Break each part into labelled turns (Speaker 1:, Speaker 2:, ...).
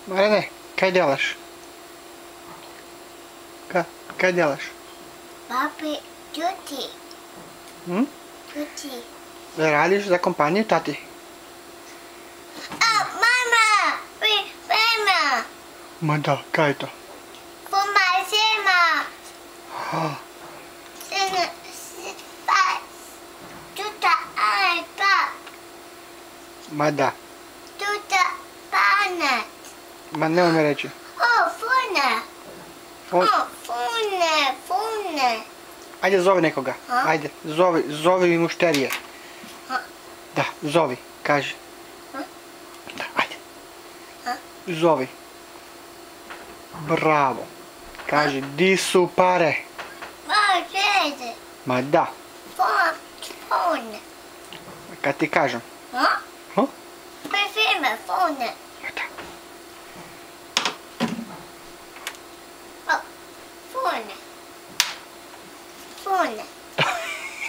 Speaker 1: Marine, kaj delaš? Kaj delaš?
Speaker 2: Papi, čuti. Čuti.
Speaker 1: Radiš za kompaniju tati?
Speaker 2: Mama, mama.
Speaker 1: Ma da, kaj je to?
Speaker 2: Pomažemo. Tuta iPad.
Speaker 1: Ma da.
Speaker 2: Tuta pamet.
Speaker 1: Ma nemoj mi reći.
Speaker 2: Fune. Fune.
Speaker 1: Ajde, zovi nekoga. Ajde, zovi mušterije. Da, zovi, kaži. Da, ajde. Zovi. Bravo. Kaži, di su pare? Ma da.
Speaker 2: Fune.
Speaker 1: Kad ti kažem.
Speaker 2: Prefirme, fune.
Speaker 1: Ma da.
Speaker 2: Fune. Fune.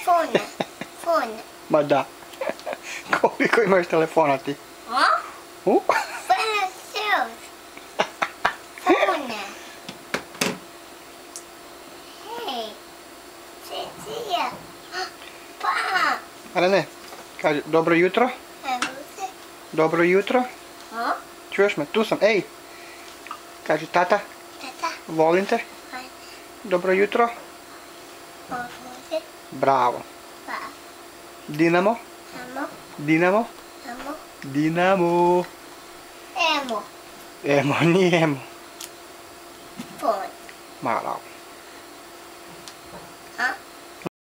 Speaker 2: Fune. Fune.
Speaker 1: Ma da. Koliko imaš telefona ti?
Speaker 2: Fune. Hej. Cecilia. Pa.
Speaker 1: Marine, kaži, dobro jutro. Dobro jutro. Čuješ me? Tu sam. Ej. Kaži, tata.
Speaker 2: Tata.
Speaker 1: Volim te. Dobro jutro. Bravo. Dinamo. Dinamo. Dinamo.
Speaker 2: Emo.
Speaker 1: Emo, nije emo.
Speaker 2: Fune.
Speaker 1: Ma bravo.